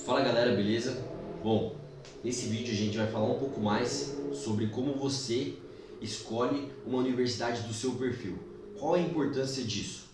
Fala galera, beleza? Bom, nesse vídeo a gente vai falar um pouco mais sobre como você escolhe uma universidade do seu perfil. Qual a importância disso?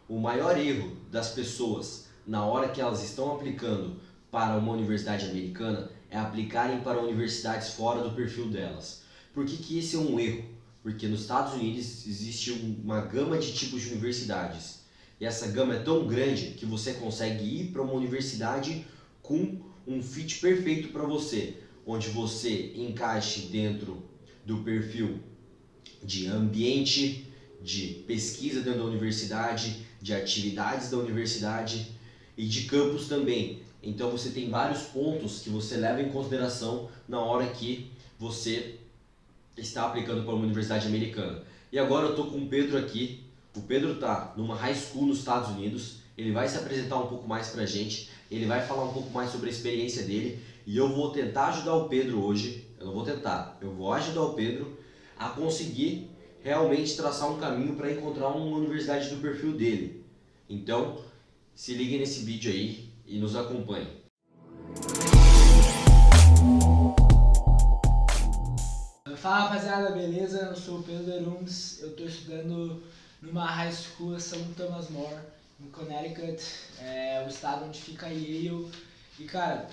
O maior erro das pessoas na hora que elas estão aplicando para uma universidade americana é aplicarem para universidades fora do perfil delas. Por que esse é um erro? Porque nos Estados Unidos existe uma gama de tipos de universidades. E essa gama é tão grande que você consegue ir para uma universidade com um fit perfeito para você, onde você encaixe dentro do perfil de ambiente, de pesquisa dentro da universidade, de atividades da universidade e de campus também. Então você tem vários pontos que você leva em consideração na hora que você está aplicando para uma universidade americana. E agora eu estou com o Pedro aqui. O Pedro está numa high school nos Estados Unidos. Ele vai se apresentar um pouco mais para a gente. Ele vai falar um pouco mais sobre a experiência dele. E eu vou tentar ajudar o Pedro hoje. Eu não vou tentar, eu vou ajudar o Pedro a conseguir realmente traçar um caminho para encontrar uma universidade do perfil dele. Então, se liguem nesse vídeo aí e nos acompanhem. Fala rapaziada, beleza? Eu sou o Pedro Derungs, eu estou estudando numa high school São Thomas More, em Connecticut, o estado onde fica Yale. E cara,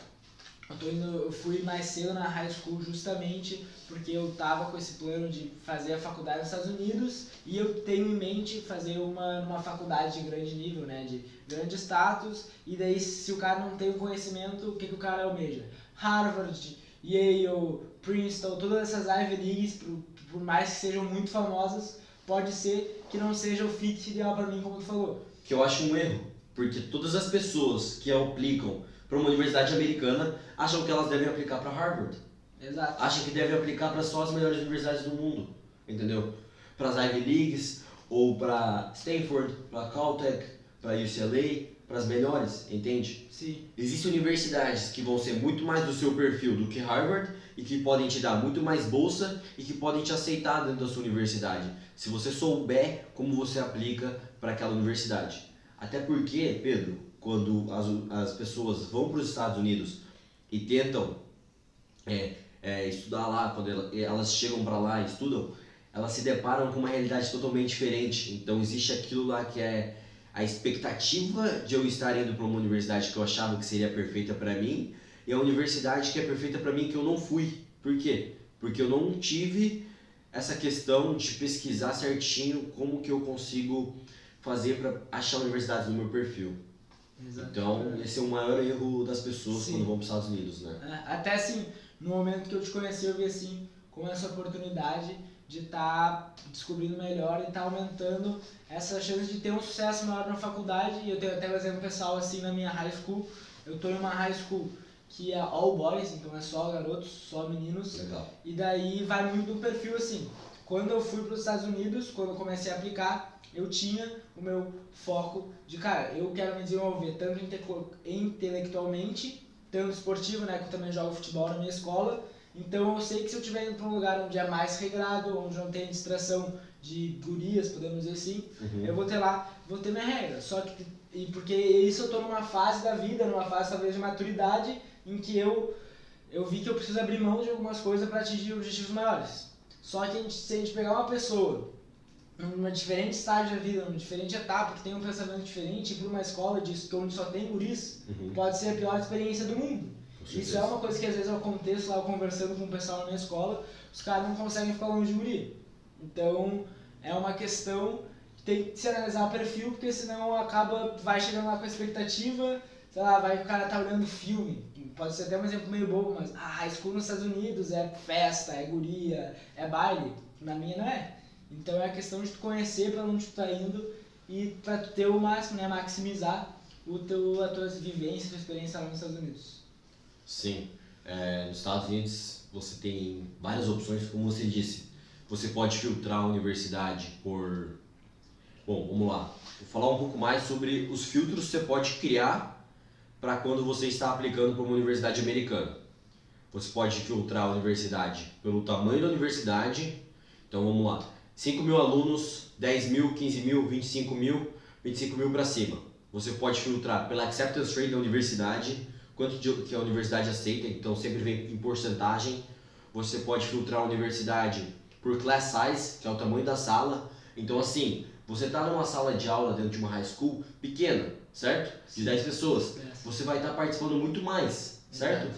eu fui mais cedo na high school justamente porque eu tava com esse plano de fazer a faculdade nos Estados Unidos e eu tenho em mente fazer uma faculdade de grande nível, né, de grande status. E daí, se o cara não tem o conhecimento, o que o cara almeja? Harvard, Yale, Princeton, todas essas Ivy Leagues, por mais que sejam muito famosas, pode ser que não seja o fit ideal para mim, como tu falou. Que eu acho um erro, porque todas as pessoas que aplicam para uma universidade americana acham que elas devem aplicar para Harvard. Exato. Acham que devem aplicar para só as melhores universidades do mundo, entendeu? Para as Ivy Leagues, ou para Stanford, para Caltech, para UCLA, para as melhores, entende? Sim. Existem universidades que vão ser muito mais do seu perfil do que Harvard e que podem te dar muito mais bolsa e que podem te aceitar dentro da sua universidade, se você souber como você aplica para aquela universidade. Até porque, Pedro, quando as pessoas vão para os Estados Unidos e tentam estudar lá, quando elas chegam para lá e estudam, elas se deparam com uma realidade totalmente diferente. Então existe aquilo lá que é a expectativa de eu estar indo para uma universidade que eu achava que seria perfeita para mim e a universidade que é perfeita para mim que eu não fui. Por quê? Porque eu não tive essa questão de pesquisar certinho como que eu consigo fazer para achar universidades no meu perfil. Exato. Então esse é o maior erro das pessoas. Sim. Quando vão para os Estados Unidos, né? Até assim, no momento que eu te conheci, eu vi assim como essa oportunidade de estar descobrindo melhor e estar aumentando essa chance de ter um sucesso maior na faculdade. E eu tenho até um exemplo pessoal assim na minha high school. Eu estou em uma high school que é all boys, então é só garotos, só meninos. Legal. E daí vai muito do perfil assim. Quando eu fui para os Estados Unidos, quando eu comecei a aplicar, eu tinha o meu foco de, cara, eu quero me desenvolver tanto intelectualmente, tanto esportivo, né, que eu também jogo futebol na minha escola. Então eu sei que se eu estiver indo para um lugar onde é mais regrado, onde não tem distração de gurias, podemos dizer assim, eu vou ter minha regra. Só que, porque isso eu estou numa fase da vida, numa fase talvez de maturidade, em que eu vi que eu preciso abrir mão de algumas coisas para atingir objetivos maiores. Só que se a gente pegar uma pessoa numa diferente estágio da vida, numa diferente etapa, que tem um pensamento diferente, ir para uma escola onde só tem guris, pode ser a pior experiência do mundo. Isso é uma coisa que às vezes eu aconteço lá, eu conversando com o pessoal na minha escola, os caras não conseguem ficar longe de guri. Então é uma questão que tem que se analisar o perfil, porque senão vai chegando lá com a expectativa, sei lá, o cara tá olhando filme. Pode ser até um exemplo meio bobo, mas a high school nos Estados Unidos é festa, é guria, é baile. Na minha não é. Então é a questão de tu conhecer para onde tu tá indo e para tu ter o máximo, né, maximizar a tua vivência, a tua experiência lá nos Estados Unidos. Sim, nos Estados Unidos você tem várias opções, como você disse. Você pode filtrar a universidade por... Bom, vamos lá. Vou falar um pouco mais sobre os filtros que você pode criar para quando você está aplicando para uma universidade americana. Você pode filtrar a universidade pelo tamanho da universidade. Então vamos lá, 5 mil alunos, 10 mil, 15 mil, 25 mil para cima. Você pode filtrar pela acceptance rate da universidade, que a universidade aceita, então sempre vem em porcentagem. Você pode filtrar a universidade por class size, que é o tamanho da sala. Então assim, você está numa sala de aula dentro de uma high school pequena, certo? De 10 pessoas. Você vai estar participando muito mais, certo?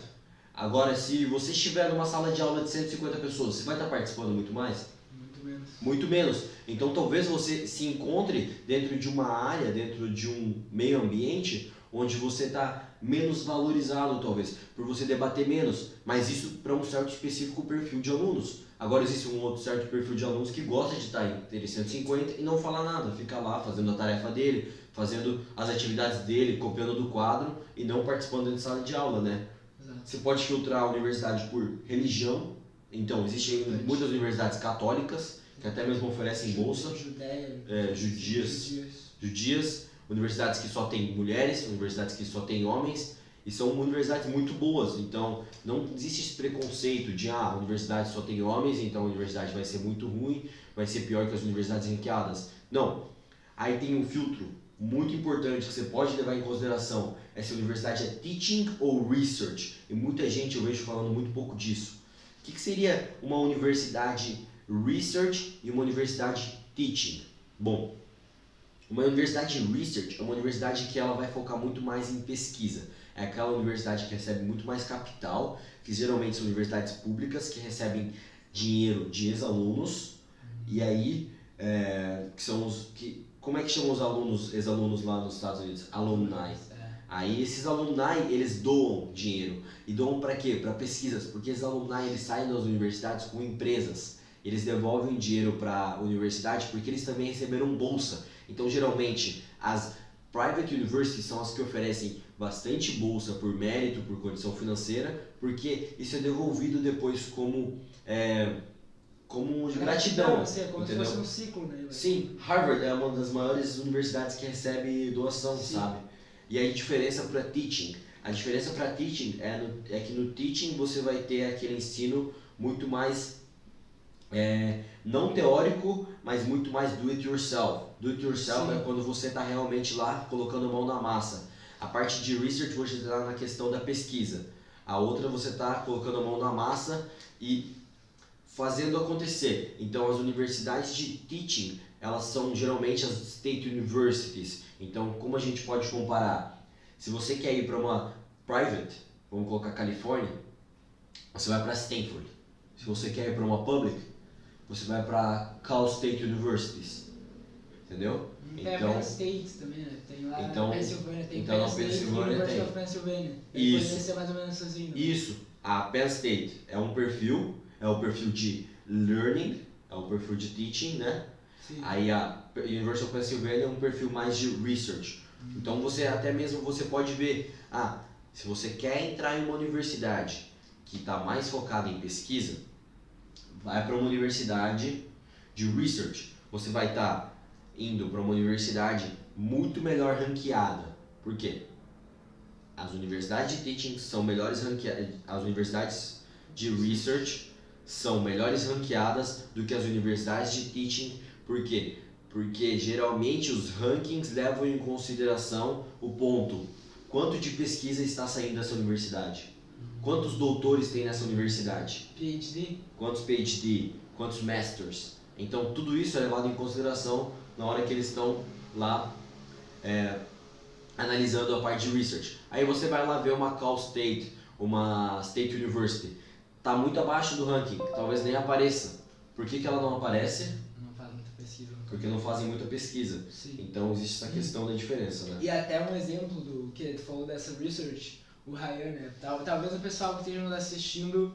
Agora, se você estiver numa sala de aula de 150 pessoas, você vai estar participando muito mais? Muito menos. Muito menos. Então talvez você se encontre dentro de uma área, dentro de um meio ambiente, onde você está menos valorizado talvez, por você debater menos, mas isso para um certo específico perfil de alunos. Agora existe um outro certo perfil de alunos que gosta de estar entre 150 e não falar nada, fica lá fazendo a tarefa dele, fazendo as atividades dele, copiando do quadro e não participando da sala de aula, né? Exato. Você pode filtrar a universidade por religião, então existem muitas universidades católicas que até mesmo oferecem bolsa, judias, universidades que só tem mulheres, universidades que só tem homens, e são universidades muito boas, então não existe esse preconceito de a universidade só tem homens, então a universidade vai ser muito ruim, vai ser pior que as universidades ranqueadas. Não, aí tem um filtro muito importante que você pode levar em consideração, é se a universidade é teaching ou research, e muita gente eu vejo falando muito pouco disso. O que seria uma universidade research e uma universidade teaching? Bom, uma universidade research é uma universidade que ela vai focar muito mais em pesquisa. É aquela universidade que recebe muito mais capital, que geralmente são universidades públicas que recebem dinheiro de ex-alunos, e aí, que são os que, como é que chamam os alunos, ex-alunos lá nos Estados Unidos? Alumni. Aí esses alumni, eles doam dinheiro. E doam para quê? Para pesquisas, porque esses alumni, eles saem das universidades com empresas. Eles devolvem dinheiro para a universidade porque eles também receberam bolsa. Então, geralmente, as private universities são as que oferecem bastante bolsa por mérito, por condição financeira, porque isso é devolvido depois como de gratidão. É como se fosse um ciclo, né? Sim, Harvard é uma das maiores universidades que recebe doação, sim, sabe? E a diferença para teaching? A diferença para teaching é que no teaching você vai ter aquele ensino muito mais não teórico, mas muito mais do it yourself. Do it yourself é quando você está realmente lá colocando a mão na massa. A parte de research você está na questão da pesquisa. A outra você está colocando a mão na massa e fazendo acontecer. Então as universidades de teaching, elas são geralmente as state universities. Então como a gente pode comparar? Se você quer ir para uma private, vamos colocar Califórnia, você vai para Stanford. Se você quer ir para uma public, você vai para Cal State Universities, entendeu? Tem então, Penn State também, né? Tem lá então, na Pensilvânia, tem então Penn State e University of Pennsylvania. Isso. Pode ser mais ou menos assim. Né? Isso. A Penn State é um perfil, é o perfil de learning, é o perfil de teaching, né? Sim. Aí a University of Pennsylvania é um perfil mais de research. Então você até mesmo você pode ver, se você quer entrar em uma universidade que está mais focada em pesquisa, vai para uma universidade de research. Você vai estar indo para uma universidade muito melhor ranqueada. Por quê? As universidades de teaching são melhores ranqueadas, as universidades de research são melhores ranqueadas do que as universidades de teaching. Por quê? Porque geralmente os rankings levam em consideração o ponto. Quanto de pesquisa está saindo dessa universidade? Quantos doutores tem nessa universidade? PhD? Quantos PhD? Quantos Masters? Então tudo isso é levado em consideração na hora que eles estão lá analisando a parte de research. Aí você vai lá ver uma Cal State, uma State University. Está muito abaixo do ranking, talvez nem apareça. Por que ela não aparece? Não faz muita pesquisa. Porque não fazem muita pesquisa. Sim. Então existe essa questão da diferença, né? E até um exemplo do que tu falou dessa research, o Ryan, né? Talvez o pessoal que esteja nos assistindo,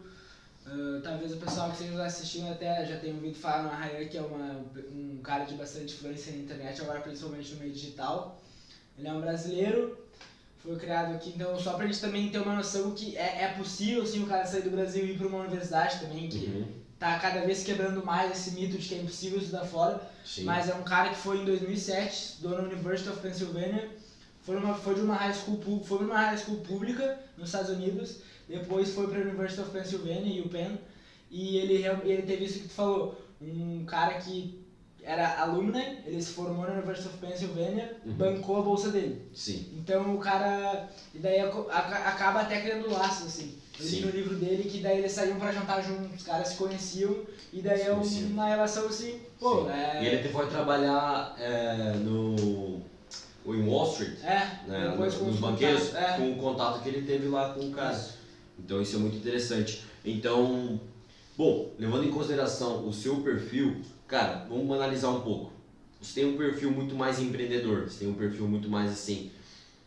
até já tenha ouvido falar no Ryan, que é um cara de bastante influência na internet, agora principalmente no meio digital. Ele é um brasileiro, foi criado aqui, então só pra gente também ter uma noção que é possível sim o cara sair do Brasil e ir pra uma universidade também, que tá cada vez quebrando mais esse mito de que é impossível estudar fora. Sim. Mas é um cara que foi em 2007, estudou na University of Pennsylvania, foi de uma high school pública nos Estados Unidos, depois foi para a University of Pennsylvania e o Penn, e ele teve isso que tu falou, um cara que era alumni, ele se formou na University of Pennsylvania, Uhum. bancou a bolsa dele. Sim. Então o cara, e daí acaba até criando laços, assim. Eu li Sim. no livro dele que daí eles saíam pra jantar juntos, os caras se conheciam, e daí é Conheciam. uma relação assim, pô, Sim. é... E ele foi trabalhar em Wall Street, né, depois com nos os banqueiros, contatos, com o contato que ele teve lá com o cara. Isso. Então isso é muito interessante. Então, bom, levando em consideração o seu perfil, cara, vamos analisar um pouco. Você tem um perfil muito mais empreendedor, você tem um perfil muito mais assim,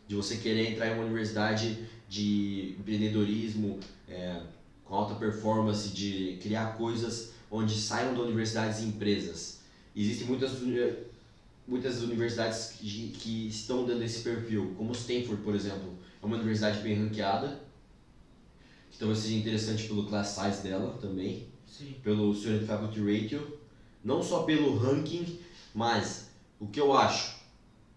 de você querer entrar em uma universidade de empreendedorismo, com alta performance, de criar coisas onde saiam da universidade e empresas. Existem muitas universidades que estão dando esse perfil, como Stanford, por exemplo, é uma universidade bem ranqueada, que talvez seja interessante pelo class size dela também, Sim. pelo Student Faculty Ratio, não só pelo ranking, mas o que eu acho,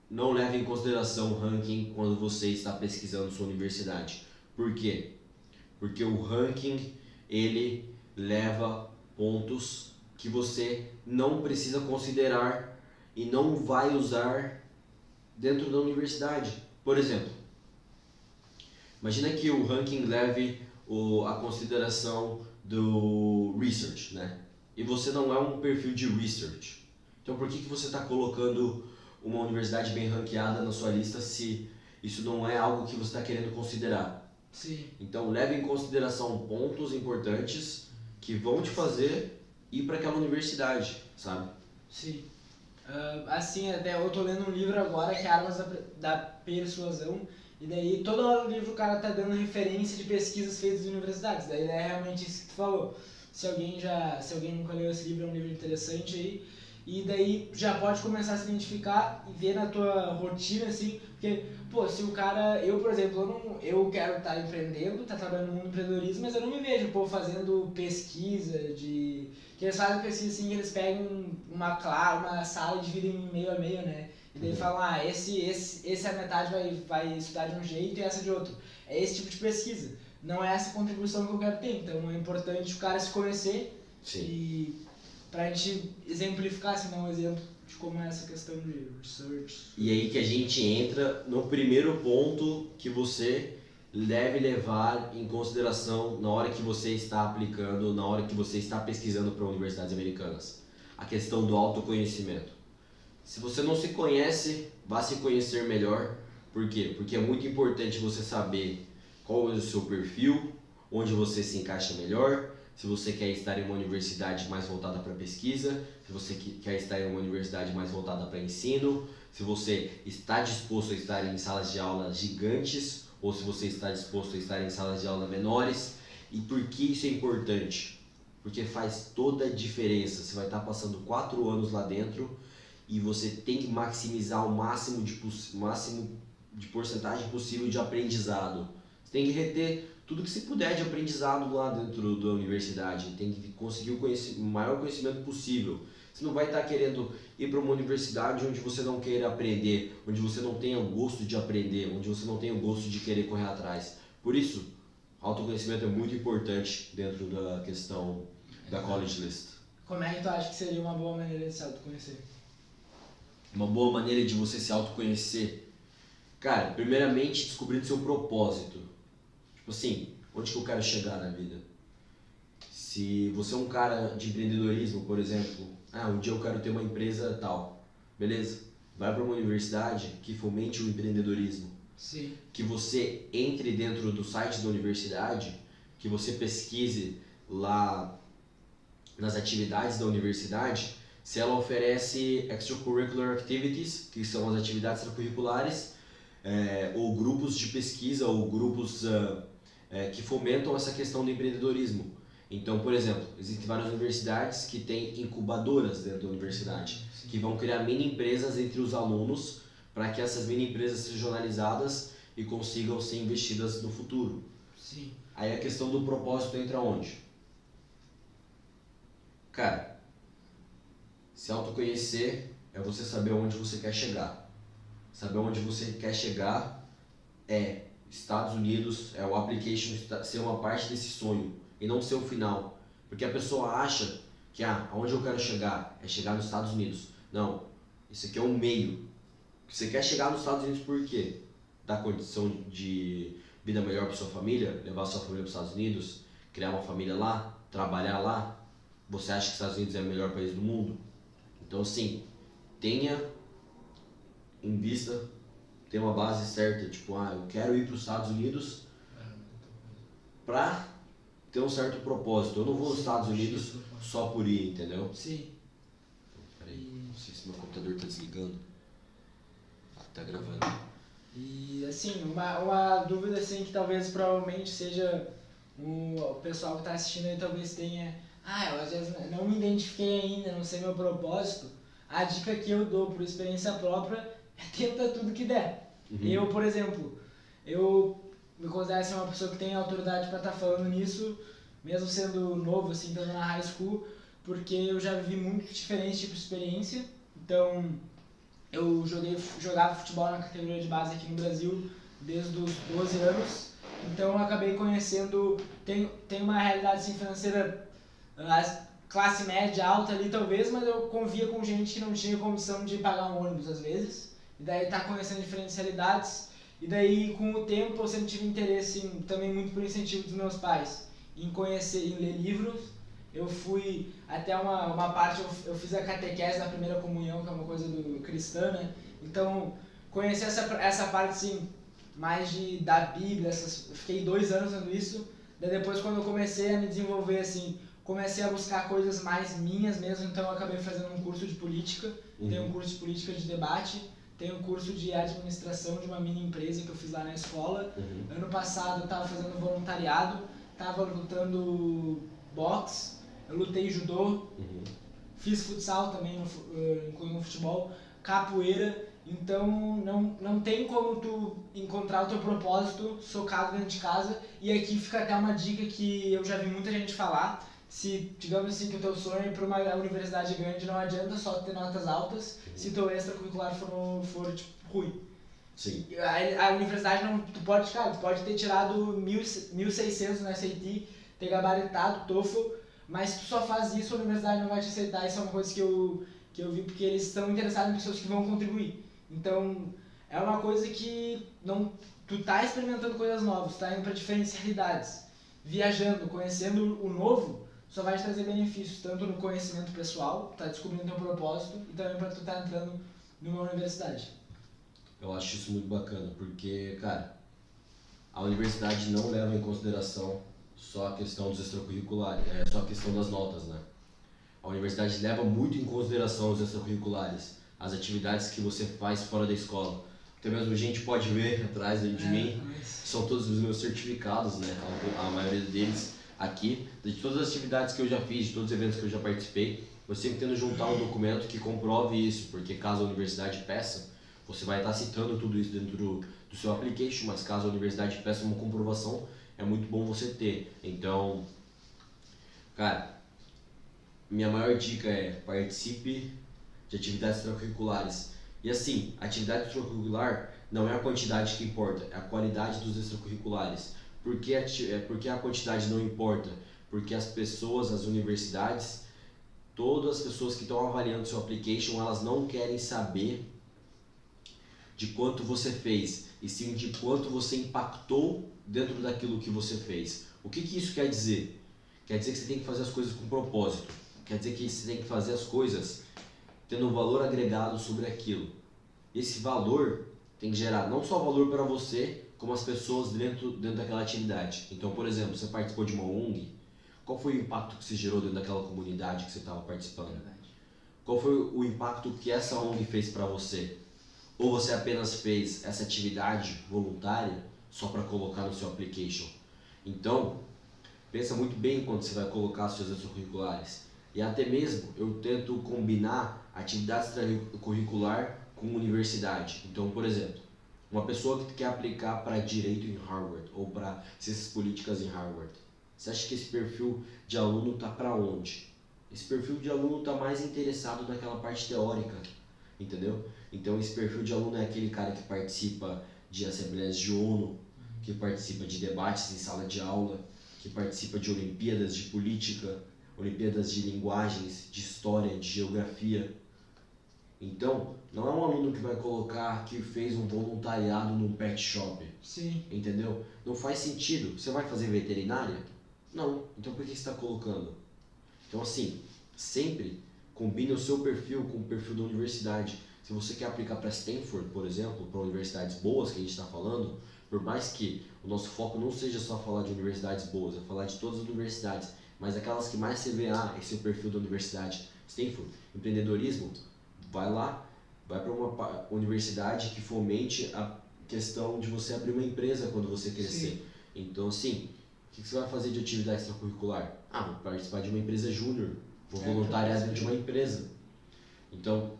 não leve em consideração o ranking quando você está pesquisando sua universidade. Por quê? Porque o ranking, ele leva pontos que você não precisa considerar e não vai usar dentro da universidade. Por exemplo, imagina que o ranking leve a consideração do research, né? E você não é um perfil de research. Então por que você está colocando uma universidade bem ranqueada na sua lista se isso não é algo que você está querendo considerar? Sim. Então leve em consideração pontos importantes que vão te fazer ir para aquela universidade, sabe? Sim. Assim, até eu tô lendo um livro agora que é Armas da Persuasão, e daí toda hora no livro o cara tá dando referência de pesquisas feitas em universidades, daí é realmente isso que tu falou. Se alguém nunca leu esse livro, é um livro interessante aí, e daí já pode começar a se identificar e ver na tua rotina, assim, porque, pô, se o cara, eu, por exemplo, eu quero estar empreendendo, tá trabalhando no mundo do empreendedorismo, mas eu não me vejo, pô, fazendo pesquisa que eles fazem pesquisa assim, que eles pegam uma sala e dividem em meio a meio, né? E daí falam, esse a metade vai estudar de um jeito e essa de outro. É esse tipo de pesquisa. Não é essa contribuição que eu quero ter. Então é importante o cara se conhecer. Sim. E pra gente exemplificar, assim, dar um exemplo de como é essa questão de research. E aí que a gente entra no primeiro ponto que você deve levar em consideração na hora que você está aplicando, na hora que você está pesquisando para universidades americanas. A questão do autoconhecimento. Se você não se conhece, vá se conhecer melhor. Por quê? Porque é muito importante você saber qual é o seu perfil, onde você se encaixa melhor, se você quer estar em uma universidade mais voltada para pesquisa, se você quer estar em uma universidade mais voltada para ensino, se você está disposto a estar em salas de aula gigantes ou se você está disposto a estar em salas de aula menores. E por que isso é importante? Porque faz toda a diferença. Você vai estar passando 4 anos lá dentro e você tem que maximizar o máximo de porcentagem possível de aprendizado. Você tem que reter tudo que se puder de aprendizado lá dentro da universidade, tem que conseguir o maior conhecimento possível. Você não vai estar querendo ir para uma universidade onde você não queira aprender, onde você não tenha o gosto de aprender, onde você não tenha o gosto de querer correr atrás. Por isso, autoconhecimento é muito importante dentro da questão da College List. Como é que tu acha que seria uma boa maneira de se autoconhecer? Uma boa maneira de você se autoconhecer? Cara, primeiramente descobrindo seu propósito. Tipo assim, onde que eu quero chegar na vida? Se você é um cara de empreendedorismo, por exemplo, um dia eu quero ter uma empresa tal, beleza? Vai para uma universidade que fomente o empreendedorismo. Sim. Que você entre dentro do site da universidade, que você pesquise lá nas atividades da universidade, se ela oferece extracurricular activities, que são as atividades extracurriculares, ou grupos de pesquisa, ou grupos que fomentam essa questão do empreendedorismo. Então, por exemplo, existem várias universidades que têm incubadoras dentro da universidade, Sim. que vão criar mini empresas entre os alunos, para que essas mini empresas sejam analisadas e consigam ser investidas no futuro. Sim. Aí a questão do propósito entra onde? Cara, se autoconhecer é você saber onde você quer chegar. Saber onde você quer chegar é Estados Unidos, é o application ser uma parte desse sonho e não ser o final. Porque a pessoa acha que aonde eu quero chegar é chegar nos Estados Unidos. Não, isso aqui é um meio. Você quer chegar nos Estados Unidos por quê? Dar condição de vida melhor para sua família, levar sua família para os Estados Unidos, criar uma família lá, trabalhar lá. Você acha que os Estados Unidos é o melhor país do mundo? Então, sim, tenha em vista, tenha uma base certa, tipo, eu quero ir para os Estados Unidos para ter um certo propósito. Eu não vou aos Estados Unidos só por ir, entendeu? Sim. Peraí, não sei se meu computador está desligando. Tá gravando. E assim, uma dúvida assim que talvez provavelmente seja o pessoal que está assistindo aí talvez tenha, eu às vezes não me identifiquei ainda, não sei meu propósito. A dica que eu dou por experiência própria é tenta tudo que der. Eu, por exemplo, eu me considero assim, uma pessoa que tem autoridade para estar falando nisso, mesmo sendo novo, assim, estando na high school, porque eu já vivi muito diferentes tipos de experiência. Então, eu jogava futebol na categoria de base aqui no Brasil desde os 12 anos, então eu acabei conhecendo, tem uma realidade assim, financeira, classe média alta ali talvez, mas eu convia com gente que não tinha condição de pagar um ônibus às vezes, e daí tá conhecendo diferentes realidades, e daí com o tempo eu sempre tive interesse, também muito por incentivo dos meus pais, em conhecer, em ler livros. Eu fui até uma parte, eu fiz a catequese da primeira comunhão, que é uma coisa do cristã, né? Então, conheci essa parte, assim, mais da Bíblia, eu fiquei 2 anos fazendo isso. Daí depois, quando eu comecei a me desenvolver, assim, comecei a buscar coisas mais minhas mesmo, então eu acabei fazendo um curso de política, tenho um curso de política de debate, tenho um curso de administração de uma mini empresa que eu fiz lá na escola. Ano passado eu estava fazendo voluntariado, estava lutando boxe, eu lutei judô, fiz futsal também, incluindo no futebol, capoeira, então não tem como tu encontrar o teu propósito socado dentro de casa. E aqui fica até uma dica que eu já vi muita gente falar: se, digamos assim, que o teu sonho é ir para uma universidade grande, não adianta só ter notas altas se teu extracurricular for tipo, ruim. Sim. A universidade não, tu pode ter tirado 1.600 no SAT, ter gabaritado, TOEFL, mas se tu só faz isso, a universidade não vai te aceitar. Isso é uma coisa que eu vi, porque eles estão interessados em pessoas que vão contribuir. Então, é uma coisa que tu tá experimentando coisas novas, tu tá indo para diferentes realidades, viajando, conhecendo o novo, só vai te trazer benefícios, tanto no conhecimento pessoal, tu tá descobrindo teu propósito, e também para tu tá entrando numa universidade. Eu acho isso muito bacana, porque, cara, a universidade não leva em consideração só a questão dos extracurriculares, só a questão das notas, né? A universidade leva muito em consideração os extracurriculares, as atividades que você faz fora da escola. Até mesmo a gente pode ver atrás de mim, são todos os meus certificados, né? A maioria deles aqui, de todas as atividades que eu já fiz, de todos os eventos que eu já participei, eu sempre tento juntar um documento que comprove isso, porque caso a universidade peça, você vai estar citando tudo isso dentro do seu application, mas caso a universidade peça uma comprovação, é muito bom você ter. Então, cara, minha maior dica é participe de atividades extracurriculares. E assim, atividade extracurricular não é a quantidade que importa, é a qualidade dos extracurriculares. Por que a quantidade não importa? Porque as pessoas, as universidades, todas as pessoas que estão avaliando seu application, elas não querem saber de quanto você fez, e sim de quanto você impactou dentro daquilo que você fez. O que isso quer dizer? Quer dizer que você tem que fazer as coisas com propósito. Quer dizer que você tem que fazer as coisas tendo um valor agregado sobre aquilo. Esse valor tem que gerar não só valor para você, como as pessoas dentro daquela atividade. Então, por exemplo, você participou de uma ONG, qual foi o impacto que você gerou dentro daquela comunidade que você estava participando? Qual foi o impacto que essa ONG fez para você? Ou você apenas fez essa atividade voluntária só para colocar no seu application? Então, pensa muito bem quando você vai colocar seus extracurriculares. E até mesmo eu tento combinar atividade extracurricular com universidade. Então, por exemplo, uma pessoa que quer aplicar para direito em Harvard ou para ciências políticas em Harvard, você acha que esse perfil de aluno está para onde? Esse perfil de aluno está mais interessado naquela parte teórica, entendeu? Então esse perfil de aluno é aquele cara que participa de assembleias de ONU, que participa de debates em sala de aula, que participa de Olimpíadas de política, Olimpíadas de linguagens, de história, de geografia. Então, não é um aluno que vai colocar que fez um voluntariado num pet shop, Sim. entendeu? Não faz sentido. Você vai fazer veterinária? Não. Então por que você está colocando? Então assim, sempre combine o seu perfil com o perfil da universidade. Se você quer aplicar para Stanford, por exemplo, para universidades boas que a gente está falando, por mais que o nosso foco não seja só falar de universidades boas, é falar de todas as universidades, mas aquelas que mais você vê, esse é o perfil da universidade. Stanford, empreendedorismo, vai lá, vai para uma universidade que fomente a questão de você abrir uma empresa quando você crescer. Sim. Então, assim, o que você vai fazer de atividade extracurricular? Vou participar de uma empresa júnior, vou voluntariar dentro de uma empresa. Então,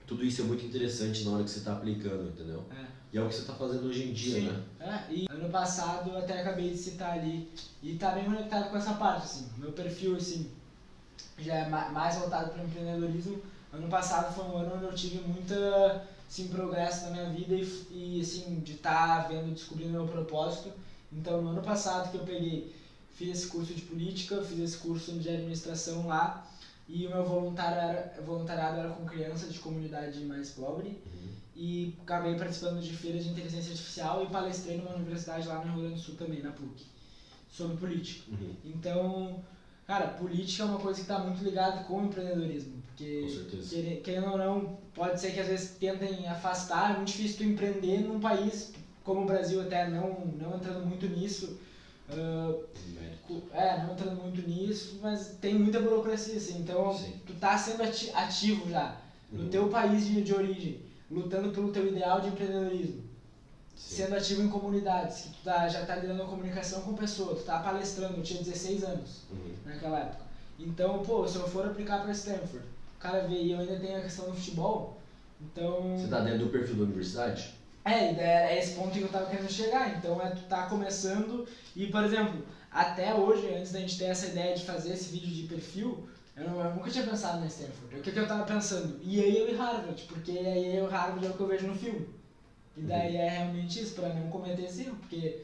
tudo isso é muito interessante na hora que você está aplicando, entendeu? E é o que você está fazendo hoje em dia, Sim. né? E ano passado eu até acabei de citar ali, e tá bem conectado com essa parte, assim, meu perfil, assim, já é mais voltado para o empreendedorismo. Ano passado foi um ano onde eu tive muita, assim, progresso na minha vida e assim, de estar vendo, descobrindo meu propósito. Então, no ano passado que eu peguei, fiz esse curso de política, fiz esse curso de administração lá, e o meu voluntariado era com crianças de comunidade mais pobre, e acabei participando de feiras de inteligência artificial e palestrei numa universidade lá no Rio Grande do Sul também, na PUC, sobre política. Então, cara, política é uma coisa que está muito ligada com o empreendedorismo, porque, querendo ou não, pode ser que às vezes tentem afastar, é muito difícil tu empreender num país como o Brasil, até não entrando muito nisso, não entrando muito nisso, mas tem muita burocracia, assim, então tu tá sendo ativo já, no teu país de origem, lutando pelo teu ideal de empreendedorismo. Sendo ativo em comunidades, que tu já tá lidando com comunicação com pessoas, tu tá palestrando, eu tinha 16 anos naquela época. Então, se eu for aplicar para Stanford, o cara vê, e eu ainda tenho a questão do futebol, então... Você tá dentro do perfil da universidade? É esse ponto que eu tava querendo chegar, então tu tá começando, e por exemplo, até hoje, antes da gente ter essa ideia de fazer esse vídeo de perfil, eu nunca tinha pensado na Stanford. O que eu tava pensando? Yale e Harvard, porque a Yale e Harvard é o que eu vejo no filme. E daí é realmente isso, pra não cometer esse erro, porque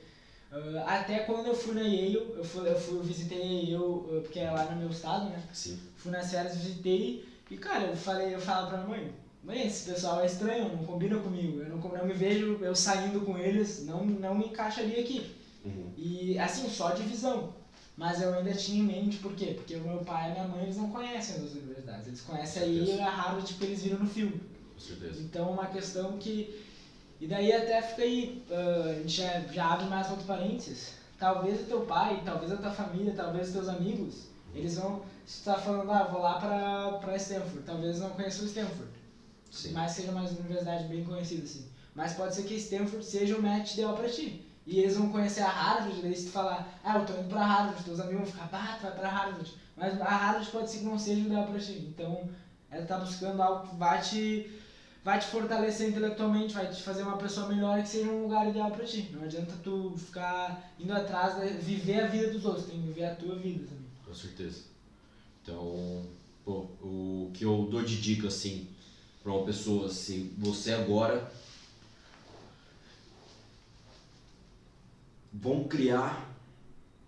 até quando eu fui na Yale, eu visitei a Yale, porque é lá no meu estado, né? Sim. Fui nas férias, visitei, e cara, eu falava pra minha mãe, esse pessoal é estranho, não combina comigo, eu não me vejo eu saindo com eles, não me encaixaria aqui. E assim, só de visão. Mas eu ainda tinha em mente, por quê? Porque o meu pai e a minha mãe, eles não conhecem as duas universidades, eles conhecem a Yale e a Harvard, porque eles viram no filme. Com certeza. Então, uma questão que... E daí até fica aí, a gente já abre mais outro parênteses. Talvez o teu pai, talvez a tua família, talvez os teus amigos, eles vão estar falando, vou lá pra Stanford. Talvez não conheçam Stanford. Sim. Mas seja uma universidade bem conhecida, assim. Mas pode ser que Stanford seja o match ideal pra ti. E eles vão conhecer a Harvard, daí se tu falar, eu tô indo pra Harvard, teus amigos vão ficar, tu vai pra Harvard. Mas a Harvard pode ser que não seja o ideal pra ti. Então, ela tá buscando algo que vai te fortalecer intelectualmente, vai te fazer uma pessoa melhor e que seja um lugar ideal pra ti. Não adianta tu ficar indo atrás, viver a vida dos outros, tem que viver a tua vida também. Com certeza. Então, o que eu dou de dica, assim, pra uma pessoa, assim, você agora... Vão criar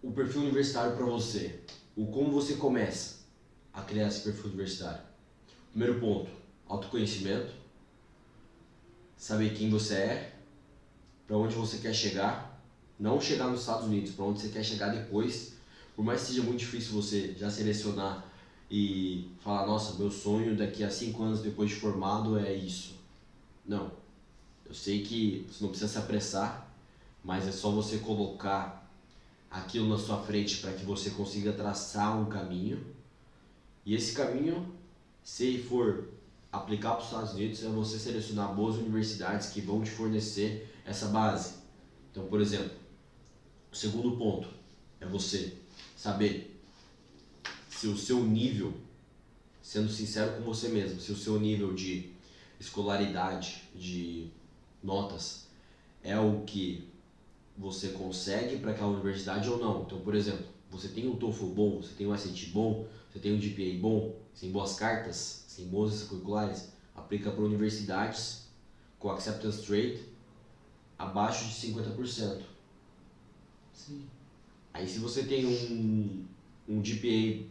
o perfil universitário para você. Como você começa a criar esse perfil universitário? Primeiro ponto, autoconhecimento. Saber quem você é, para onde você quer chegar. Não chegar nos Estados Unidos, para onde você quer chegar depois. Por mais que seja muito difícil você já selecionar e falar, nossa, meu sonho daqui a 5 anos depois de formado é isso. Não. Eu sei que você não precisa se apressar, mas é só você colocar aquilo na sua frente para que você consiga traçar um caminho. E esse caminho, se for aplicar para os Estados Unidos, é você selecionar boas universidades que vão te fornecer essa base. Então, por exemplo, o segundo ponto é você saber se o seu nível, sendo sincero com você mesmo, se o seu nível de escolaridade, de notas, é o que você consegue para aquela universidade ou não. Então, por exemplo, você tem um TOEFL bom, você tem um SAT bom, você tem um GPA bom, você tem boas cartas, você tem boas extracurriculares, aplica para universidades com acceptance rate abaixo de 50%. Sim. Aí se você tem um GPA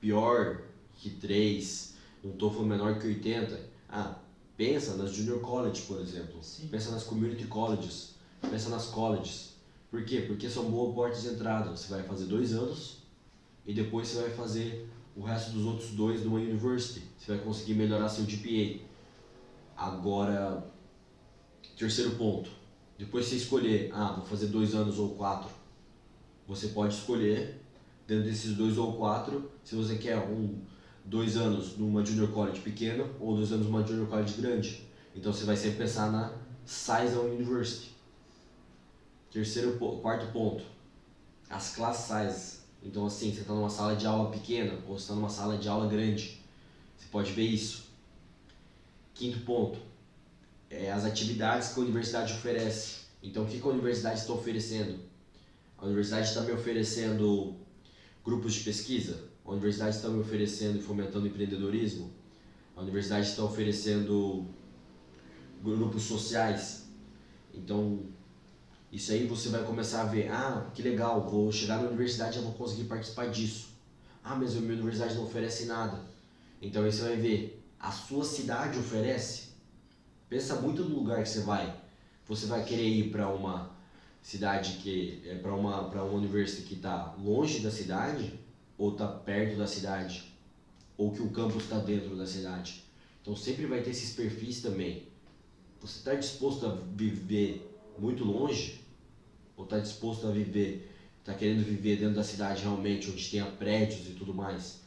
pior que 3, um TOEFL menor que 80, Pensa nas junior college, por exemplo. Sim. Pensa nas community colleges. Pensa nas colleges. Por quê? Porque são boas portas de entrada. Você vai fazer 2 anos e depois você vai fazer o resto dos outros 2 numa university. Você vai conseguir melhorar seu GPA. Agora, terceiro ponto. Depois você escolher, vou fazer 2 anos ou 4. Você pode escolher, dentro desses 2 ou 4, se você quer 2 anos numa junior college pequena ou 2 anos numa junior college grande. Então você vai sempre pensar na size of university. Quarto ponto, as class sizes. Então assim, você está numa sala de aula pequena ou você está numa sala de aula grande. Você pode ver isso. Quinto ponto, as atividades que a universidade oferece. Então o que a universidade está oferecendo? A universidade está me oferecendo grupos de pesquisa. A universidade está me oferecendo e fomentando empreendedorismo. A universidade está oferecendo grupos sociais. Então, isso aí você vai começar a ver, que legal, vou chegar na universidade e vou conseguir participar disso. Mas a minha universidade não oferece nada. Então aí você vai ver, a sua cidade oferece. Pensa muito no lugar que você vai. Você vai querer ir para uma cidade que é para uma universidade que está longe da cidade ou está perto da cidade, ou que o campus está dentro da cidade. Então sempre vai ter esses perfis também. Você está disposto a viver muito longe? Ou está disposto a viver, está querendo viver dentro da cidade realmente, onde tenha prédios e tudo mais?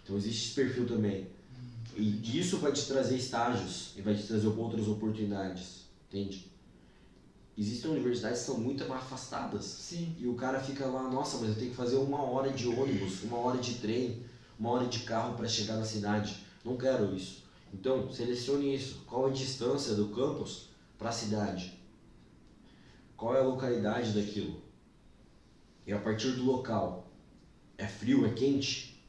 Então existe esse perfil também. E isso vai te trazer estágios e vai te trazer outras oportunidades, entende? Existem universidades que são muito afastadas. Sim. E o cara fica lá, nossa, mas eu tenho que fazer 1 hora de ônibus, 1 hora de trem, 1 hora de carro para chegar na cidade. Não quero isso. Então, selecione isso. Qual a distância do campus para a cidade? Qual é a localidade daquilo? E a partir do local, é frio, é quente?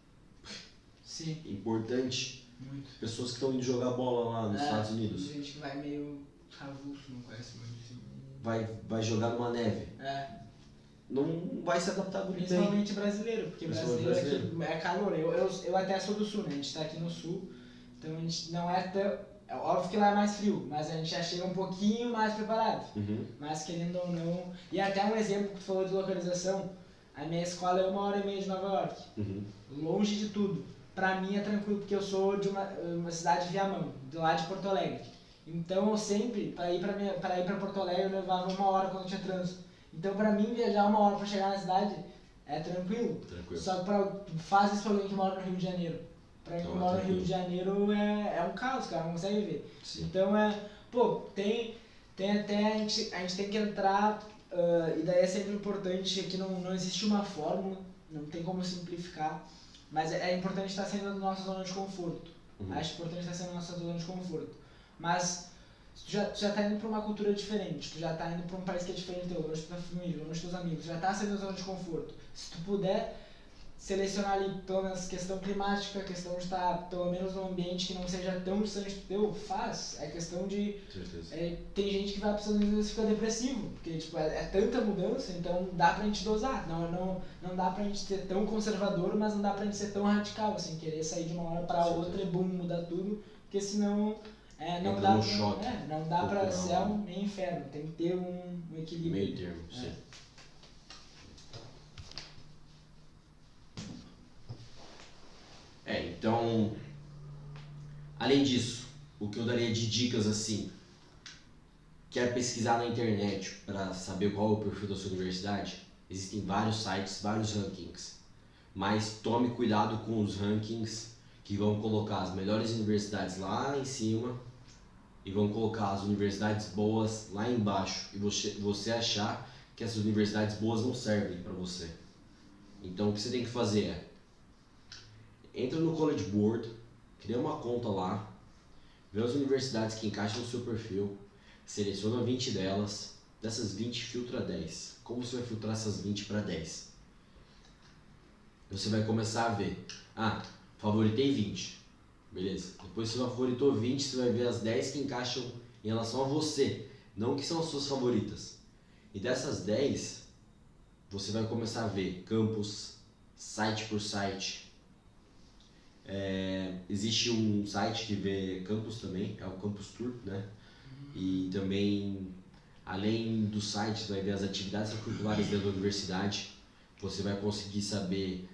Sim. Importante. Muito. Pessoas que estão indo jogar bola lá nos Estados Unidos. Gente que vai meio avulso, não conhece muito. Vai jogar numa neve. Não vai se adaptar muito bem. Principalmente brasileiro, porque brasileiro aqui é calor. Eu até sou do sul, né? A gente tá aqui no sul, então a gente não é tão... É óbvio que lá é mais frio, mas a gente já chega um pouquinho mais preparado. Mas querendo ou não... E até um exemplo que tu falou de localização, a minha escola é 1h30 de Nova York. Longe de tudo. Pra mim é tranquilo, porque eu sou de uma cidade de Viamão, do lado de Porto Alegre. Então eu sempre, para ir para Porto Alegre, eu levava 1 hora quando tinha trânsito. Então pra mim viajar 1 hora para chegar na cidade é tranquilo. Só que faz isso pra alguém que mora no Rio de Janeiro. Pra quem mora no Rio de Janeiro é um caos, cara, não consegue ver. Sim. Então tem até a gente tem que entrar, e daí é sempre importante que não existe uma fórmula, não tem como simplificar, mas é importante estar saindo da nossa zona de conforto. Acho importante estar saindo da nossa zona de conforto. Mas tu já tá indo pra uma cultura diferente, tu já tá indo pra um país que é diferente teu, longe da tua família, longe dos teus amigos, já tá saindo da zona de conforto. Se tu puder selecionar ali, pelo menos questão climática, questão de estar pelo menos num ambiente que não seja tão distante do teu, faz. É questão de... tem gente que vai para os Estados Unidos e fica depressivo, porque tipo, é tanta mudança, então dá pra gente dosar. Não dá pra gente ser tão conservador, mas não dá pra gente ser tão radical, assim, querer sair de uma hora para outra e boom, mudar tudo, porque senão... não dá pra céu nem inferno, tem que ter um equilíbrio. Meio termo, sim. Então, além disso, o que eu daria de dicas assim, quer pesquisar na internet para saber qual é o perfil da sua universidade? Existem vários sites, vários rankings, mas tome cuidado com os rankings que vão colocar as melhores universidades lá em cima e vão colocar as universidades boas lá embaixo, e você achar que essas universidades boas não servem para você. Então o que você tem que fazer é, entra no College Board, cria uma conta lá, vê as universidades que encaixam no seu perfil, seleciona 20 delas, dessas 20 filtra 10. Como você vai filtrar essas 20 para 10? Você vai começar a ver, favoritei 20, beleza. Depois você favoritou 20, você vai ver as 10 que encaixam em relação a você, não que são as suas favoritas. E dessas 10, você vai começar a ver campus, site por site, Existe um site que vê campus também, é o Campus Tour, né? E também, além do site, você vai ver as atividades curriculares dentro da universidade. Você vai conseguir saber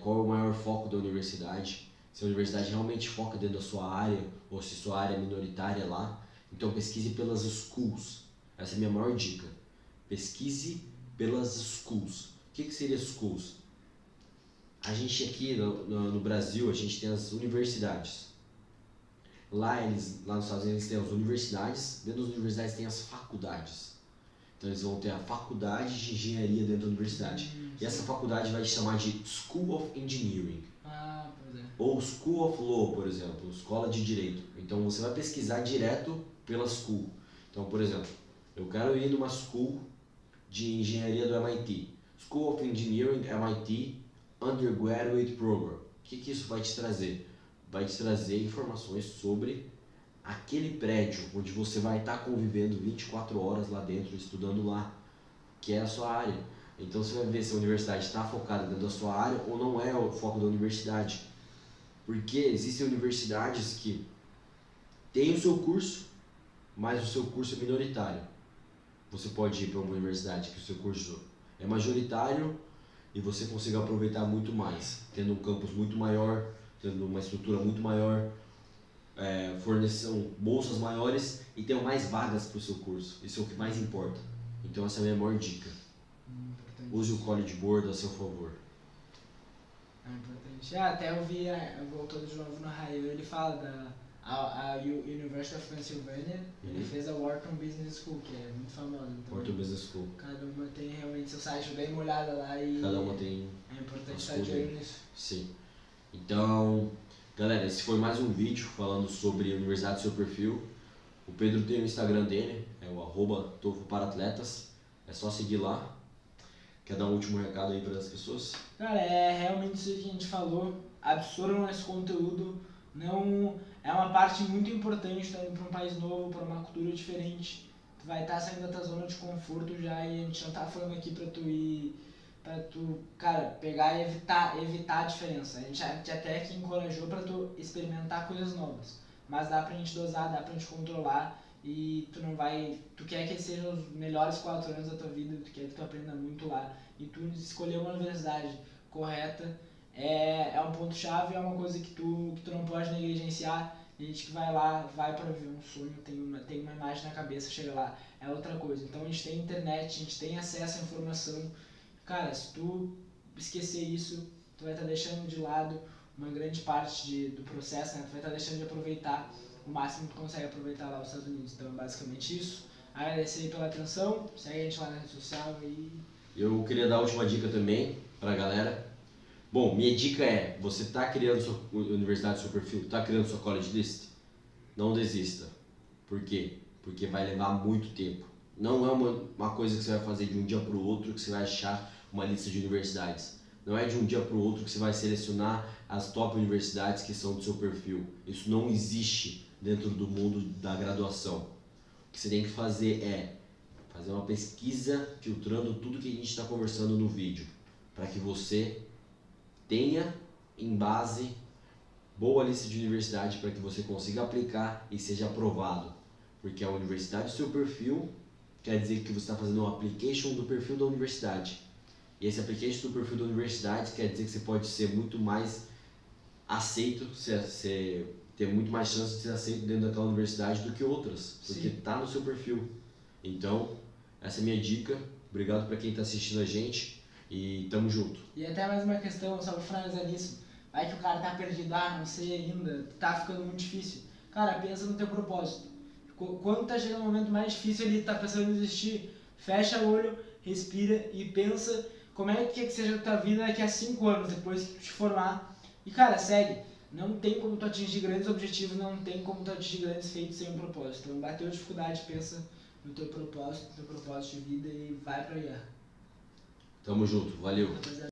qual é o maior foco da universidade, se a universidade realmente foca dentro da sua área ou se sua área é minoritária lá. Então pesquise pelas schools, essa é a minha maior dica. Pesquise pelas schools. O que seria schools? A gente aqui no Brasil, a gente tem as universidades. Lá nos Estados Unidos eles têm as universidades, dentro das universidades tem as faculdades. Então eles vão ter a faculdade de engenharia dentro da universidade. E essa faculdade vai te chamar de School of Engineering. Pois é. Ou School of Law, por exemplo, escola de direito. Então você vai pesquisar direto pela school. Então, por exemplo, eu quero ir numa school de engenharia do MIT. School of Engineering, MIT, Undergraduate Program. O que isso vai te trazer? Vai te trazer informações sobre aquele prédio onde você vai estar convivendo 24 horas lá dentro, estudando lá, que é a sua área. Então você vai ver se a universidade está focada dentro da sua área ou não é o foco da universidade. Porque existem universidades que têm o seu curso, mas o seu curso é minoritário. Você pode ir para uma universidade que o seu curso é majoritário e você consiga aproveitar muito mais, tendo um campus muito maior, tendo uma estrutura muito maior, forneçam bolsas maiores e tenham mais vagas para o seu curso. Isso é o que mais importa. Então essa é a minha maior dica. Use o College Board a seu favor. É importante. Até eu vi, voltando de novo no Raio, ele fala da University of Pennsylvania, ele fez a Wharton Business School, que é muito famosa. Então, Wharton Business School. Cada uma tem realmente seu site, dei uma olhada lá e cada uma tem. É importante estar de olho nisso. Sim. Então, galera, esse foi mais um vídeo falando sobre a Universidade do Seu Perfil. O Pedro tem o Instagram dele, é o @tofoparatletas. É só seguir lá. Quer dar um último recado aí para as pessoas? Cara, é realmente isso que a gente falou. Absorvam esse conteúdo. Não é uma parte muito importante, estar indo para um país novo, para uma cultura diferente. Tu vai estar saindo da tua zona de conforto já e a gente não tá falando aqui para tu, cara, pegar e evitar a diferença. A gente até que encorajou para tu experimentar coisas novas. Mas dá pra gente dosar, dá pra gente controlar e tu quer que sejam os melhores 4 anos da tua vida, tu quer que tu aprenda muito lá e tu escolher uma universidade correta é um ponto chave, é uma coisa que tu não pode negligenciar. A gente que vai lá, vai para ver um sonho, tem uma imagem na cabeça, chega lá, é outra coisa. Então a gente tem internet, a gente tem acesso à informação. Cara, se tu esquecer isso, tu vai estar deixando de lado uma grande parte do processo, né? Tu vai estar deixando de aproveitar o máximo que tu consegue aproveitar lá nos Estados Unidos. Então é basicamente isso. Agradecer aí pela atenção, segue a gente lá na rede social e... Eu queria dar a última dica também pra galera. Bom, minha dica é, você tá criando sua universidade, seu perfil, tá criando sua college list? Não desista. Por quê? Porque vai levar muito tempo. Não é uma coisa que você vai fazer de um dia pro outro que você vai achar uma lista de universidades. Não é de um dia para o outro que você vai selecionar as top universidades que são do seu perfil. Isso não existe dentro do mundo da graduação. O que você tem que fazer é fazer uma pesquisa filtrando tudo que a gente está conversando no vídeo, para que você tenha em base boa lista de universidade para que você consiga aplicar e seja aprovado. Porque a universidade do seu perfil quer dizer que você está fazendo um application do perfil da universidade. E esse application do perfil da universidade quer dizer que você pode ser muito mais aceito, ter muito mais chance de ser aceito dentro daquela universidade do que outras, porque está no seu perfil. Então, essa é a minha dica. Obrigado para quem está assistindo a gente e tamo junto. E até mais uma questão, só para finalizar nisso. Vai que o cara tá perdido, não sei ainda, tá ficando muito difícil. Cara, pensa no teu propósito. Quando tá chegando um momento mais difícil ali, tá pensando em desistir, fecha o olho, respira e pensa como é que quer que seja a tua vida daqui a 5 anos, depois que tu te formar. E cara, segue. Não tem como tu atingir grandes objetivos, não tem como tu atingir grandes feitos sem um propósito. Então bateu a dificuldade, pensa no teu propósito de vida e vai pra guerra. Tamo junto, valeu.